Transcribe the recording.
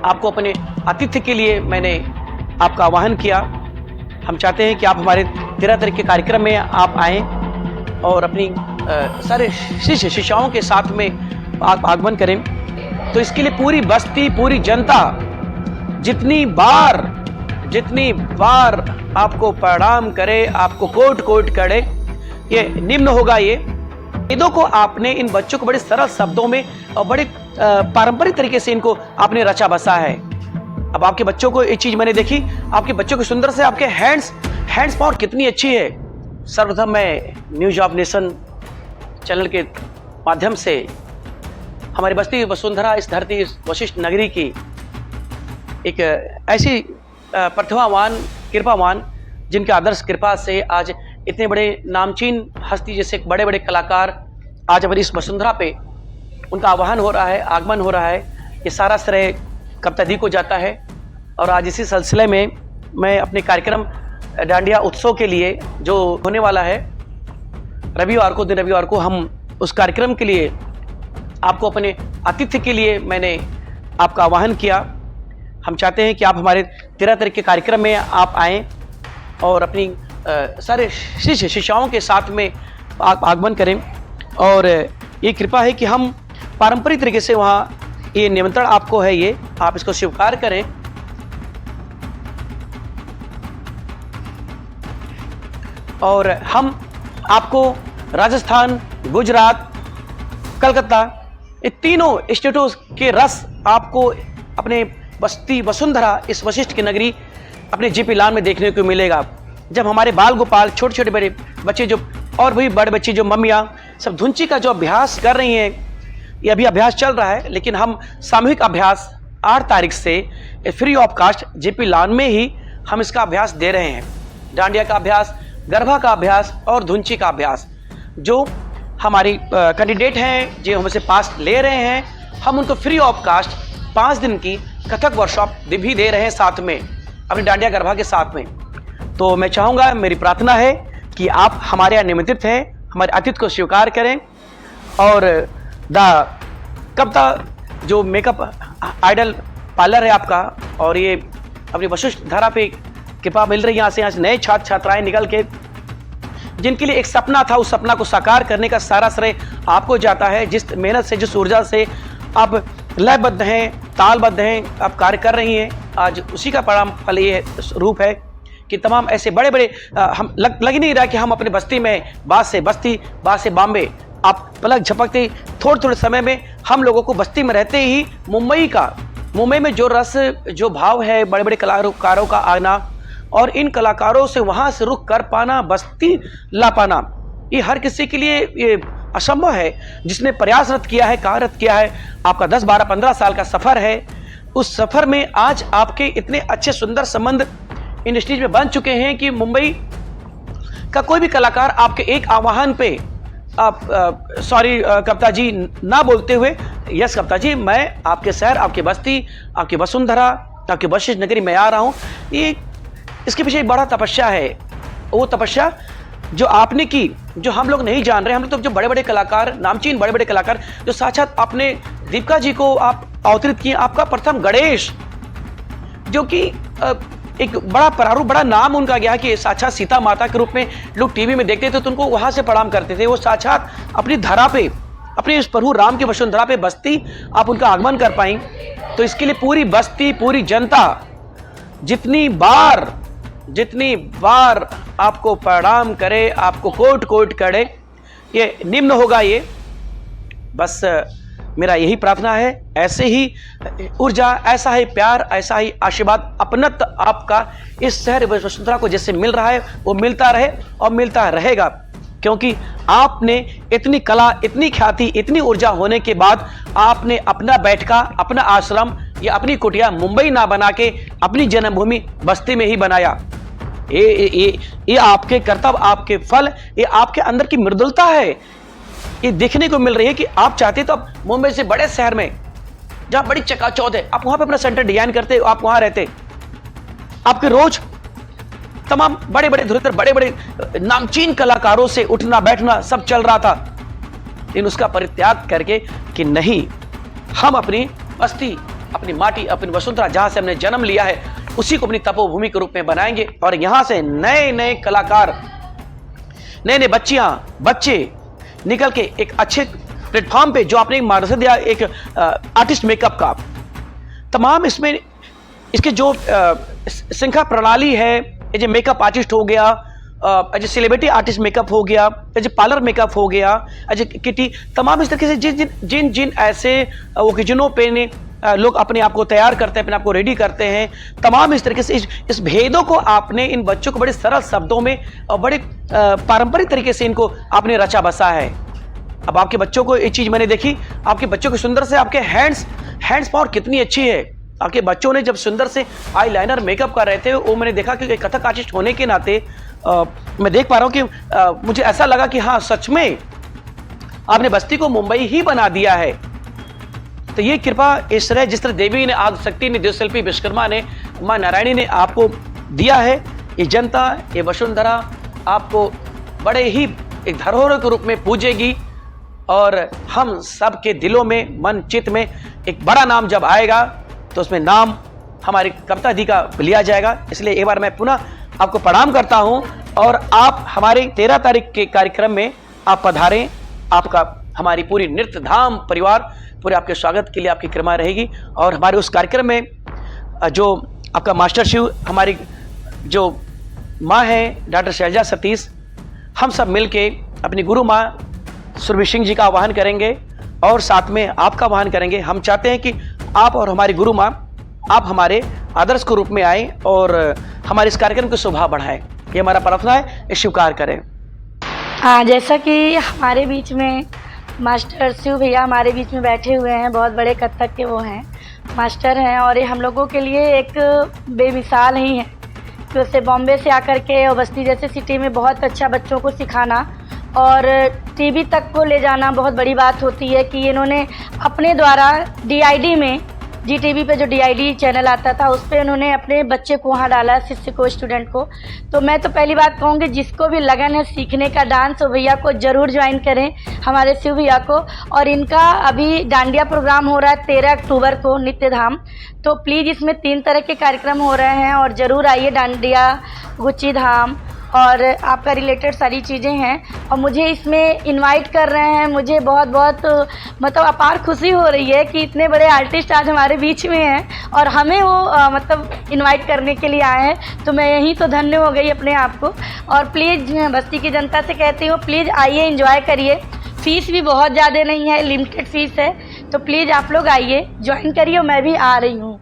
आपको अपने आतिथ्य के लिए मैंने आपका आह्वान किया। हम चाहते हैं कि आप हमारे 13 तारीख के कार्यक्रम में आप आएँ और अपनी सारे शिष्य शिष्याओं के साथ में आप आगमन करें। तो इसके लिए पूरी बस्ती, पूरी जनता जितनी बार आपको प्रणाम करे, आपको कोट कोट करे, ये निम्न होगा। ये वेदों को आपने इन बच्चों को बड़े सरल शब्दों में और बड़े पारंपरिक तरीके से इनको आपने रचा बसा है। अब आपके बच्चों को एक चीज मैंने देखी, आपके बच्चों की सुंदर से आपके हैंड्स पावर कितनी अच्छी है। सर्वप्रथम मैं न्यूज ऑफ नेशन चैनल के माध्यम से हमारी बस्ती वसुंधरा, इस धरती, इस वशिष्ठ नगरी की एक ऐसी प्रतिभावान, कृपावान, जिनके आदर्श कृपा से आज इतने बड़े नामचीन हस्ती जैसे बड़े बड़े कलाकार आज हमारी इस वसुंधरा पे उनका आह्वान हो रहा है, आगमन हो रहा है। ये सारा श्रेय कविता दी को जाता है। और आज इसी सिलसिले में मैं अपने कार्यक्रम डांडिया उत्सव के लिए जो होने वाला है दिन रविवार को, हम उस कार्यक्रम के लिए आपको अपने आतिथ्य के लिए मैंने आपका आह्वान किया। हम चाहते हैं कि आप हमारे 13 तारीख के कार्यक्रम में आप आएँ और अपनी सारे शिष्य शिष्याओं के साथ में आप आगमन करें। और ये कृपा है कि हम पारंपरिक तरीके से वहाँ, ये निमंत्रण आपको है, ये आप इसको स्वीकार करें। और हम आपको राजस्थान, गुजरात, कलकत्ता, ये तीनों स्टेटों के रस आपको अपने बस्ती वसुंधरा, इस वशिष्ठ की नगरी, अपने जीपी लान में देखने को मिलेगा। जब हमारे बाल गोपाल, छोटे छोटे बड़े बच्चे जो, और भी बड़े बच्चे जो मम्मियाँ सब धुंची का जो अभ्यास कर रही हैं, ये अभी अभ्यास चल रहा है, लेकिन हम सामूहिक अभ्यास 8 तारीख से फ्री ऑफ कास्ट जीपी लान में ही हम इसका अभ्यास दे रहे हैं। डांडिया का अभ्यास, गरबा का अभ्यास और धुंची का अभ्यास। जो हमारी कैंडिडेट हैं जो हमसे पास ले रहे हैं, हम उनको फ्री ऑफ कास्ट 5 दिन की कथक वर्कशॉप भी दे रहे हैं साथ में, अपनी डांडिया गरबा के साथ में। तो मैं चाहूँगा, मेरी प्रार्थना है कि आप हमारे यहाँ निमंत्रित हैं, हमारे अतिथि को स्वीकार करें। और कविता जो मेकअप आइडल पार्लर है आपका, और ये अपनी वशिष्ठ धारा पे कृपा मिल रही है, यहाँ से नए छात्र छात्राएं निकल के, जिनके लिए एक सपना था, उस सपना को साकार करने का सारा श्रेय आपको जाता है। जिस मेहनत से, जिस ऊर्जा से आप लयबद्ध हैं, तालबद्ध हैं, आप कार्य कर रही हैं, आज उसी का परिणाम फल ये रूप है कि तमाम ऐसे बड़े बड़े हम लग ही नहीं रहा कि हम अपने बस्ती में बात से बस्ती, बात से बॉम्बे, आप पलक झपकते थोड़े थोड़े समय में हम लोगों को बस्ती में रहते ही मुंबई में जो रस, जो भाव है, बड़े बड़े कलाकारों का आना और इन कलाकारों से वहाँ से रुख कर पाना, बस्ती ला पाना, ये हर किसी के लिए ये असंभव है। जिसने प्रयासरत किया है, कार्यरत किया है, आपका 10, 12, 15 साल का सफ़र है। उस सफ़र में आज आपके इतने अच्छे सुंदर संबंध इंडस्ट्रीज में बन चुके हैं कि मुंबई का कोई भी कलाकार आपके एक आह्वान पे, आप सॉरी कविता जी ना बोलते हुए, यस कविता जी, मैं आपके शहर, आपकी बस्ती, आपकी वसुंधरा, आपकी वशिष्ठ नगरी में आ रहा हूँ, ये इसके पीछे एक बड़ा तपस्या है। वो तपस्या जो आपने की, जो हम लोग नहीं जान रहे। हम लोग तो जो बड़े बड़े कलाकार, नामचीन बड़े बड़े कलाकार, जो साक्षात आपने दीपिका जी को आप अवतरित किए, आपका प्रथम गणेश, जो कि एक बड़ा प्रारूप, बड़ा नाम उनका गया कि साक्षात सीता माता के रूप में लोग टीवी में देखते थे तो उनको वहां से प्रणाम करते थे। वो साक्षात अपनी धरा पे, अपने इस प्रभु राम की वसुंधरा पे बस्ती आप उनका आगमन कर पाई। तो इसके लिए पूरी बस्ती, पूरी जनता जितनी बार आपको प्रणाम करे, आपको कोट कोट करे, ये निम्न होगा। ये बस मेरा यही प्रार्थना है। ऐसे ही ऊर्जा, ऐसा ही प्यार, ऐसा ही आशीर्वाद, अपनत आपका इस शहर वसुंधरा को जैसे मिल रहा है वो मिलता रहे और मिलता रहेगा, क्योंकि आपने इतनी कला, इतनी ख्याति, इतनी ऊर्जा होने के बाद आपने अपना बैठका, अपना आश्रम या अपनी कुटिया मुंबई ना बना के अपनी जन्मभूमि बस्ती में ही बनाया। ये आपके कर्तव्य, आपके फल, ये आपके अंदर की मृदुलता है, ये देखने को मिल रही है कि आप चाहते तो आप मुंबई से बड़े शहर में, जहां बड़ी चकाचौंध है, आप वहां पे अपना सेंटर डिजाइन करते, आप वहां रहते, आपके रोज तमाम बड़े बड़े धुरंधर, बड़े बड़े नामचीन कलाकारों से उठना बैठना सब चल रहा था। लेकिन उसका परित्याग करके कि नहीं, हम अपनी बस्ती, अपनी माटी, अपनी वसुंधरा जहां से हमने जन्म लिया है, उसी को अपनी तपोभूमि के रूप में बनाएंगे और यहां से नए नए कलाकार, नए नए बच्चे निकल के एक अच्छे प्लेटफॉर्म पे, जो आपने मार्गदर्शन दिया एक आर्टिस्ट मेकअप का, तमाम इसमें इसके जो श्रृंखला प्रणाली है, ये जो मेकअप आर्टिस्ट हो गया, एज सेलिब्रिटी आर्टिस्ट मेकअप हो गया, एज पार्लर मेकअप हो गया, एज किटी, तमाम इस तरीके से जिन जिन ऐसे ओकेजनों पे ने लोग अपने आप को तैयार करते हैं, अपने आप को रेडी करते हैं, तमाम इस तरीके से इस भेदों को आपने इन बच्चों को बड़े सरल शब्दों में और बड़े पारंपरिक तरीके से इनको आपने रचा बसा है। अब आपके बच्चों को एक चीज मैंने देखी, आपके बच्चों के सुंदर से आपके हैंड्स पावर कितनी अच्छी है। आपके बच्चों ने जब सुंदर से आई लाइनर मेकअप कर रहे थे, वो मैंने देखा कि कथक आर्टिस्ट होने के नाते मैं देख पा रहा हूँ कि मुझे ऐसा लगा कि हाँ, सच में आपने बस्ती को मुंबई ही बना दिया है। तो ये कृपा इस तरह, जिस तरह देवी ने, आदिशक्ति ने, देवशिल्पी विश्वकर्मा ने, माँ नारायणी ने आपको दिया है, ये जनता, ये वसुंधरा आपको बड़े ही एक धरोहर के रूप में पूजेगी और हम सब के दिलों में, मन चित्त में एक बड़ा नाम जब आएगा तो उसमें नाम हमारी कविता दी का लिया जाएगा। इसलिए एक बार मैं पुनः आपको प्रणाम करता हूं और आप हमारे 13 तारीख के कार्यक्रम में आप पधारें। आपका, हमारी पूरी नृत्य धाम परिवार पूरे आपके स्वागत के लिए आपकी कृपा रहेगी। और हमारे उस कार्यक्रम में जो आपका मास्टर शिव, हमारी जो माँ है डॉक्टर शैलजा सतीश, हम सब मिलके अपनी गुरु माँ सुरभि सिंह जी का आह्वान करेंगे और साथ में आपका आह्वान करेंगे। हम चाहते हैं कि आप और हमारी गुरु माँ, आप हमारे आदर्श के रूप में आए और हमारे इस कार्यक्रम की शोभा बढ़ाएं। ये हमारा प्रार्थना है, इस स्वीकार करें। हाँ, जैसा कि हमारे बीच में मास्टर शिव भैया हमारे बीच में बैठे हुए हैं, बहुत बड़े कथक के वो हैं, मास्टर हैं, और ये हम लोगों के लिए एक बेमिसाल ही है कि उससे बॉम्बे से आकर के और बस्ती जैसे सिटी में बहुत अच्छा बच्चों को सिखाना और टीवी तक को ले जाना बहुत बड़ी बात होती है। कि इन्होंने अपने द्वारा DID में, GTV पे जो DID चैनल आता था, उस पर उन्होंने अपने बच्चे को वहाँ डाला, शिष्य को, स्टूडेंट को। तो मैं तो पहली बात कहूँगी, जिसको भी लगन है सीखने का डांस, वो भैया को ज़रूर ज्वाइन करें, हमारे शिव भैया को। और इनका अभी डांडिया प्रोग्राम हो रहा है 13 अक्टूबर को, नित्य धाम। तो प्लीज़ इसमें 3 तरह के कार्यक्रम हो रहे हैं और ज़रूर आइए। डांडिया, गुच्ची धाम और आपका रिलेटेड सारी चीज़ें हैं और मुझे इसमें इनवाइट कर रहे हैं। मुझे बहुत बहुत मतलब अपार खुशी हो रही है कि इतने बड़े आर्टिस्ट आज हमारे बीच में हैं और हमें वो मतलब इनवाइट करने के लिए आए हैं। तो मैं यहीं तो धन्य हो गई अपने आप को। और प्लीज़ बस्ती की जनता से कहती हूँ, प्लीज़ आइए, एंजॉय करिए। फ़ीस भी बहुत ज़्यादा नहीं है, लिमिटेड फ़ीस है। तो प्लीज़ आप लोग आइए, ज्वाइन करिए और मैं भी आ रही हूँ।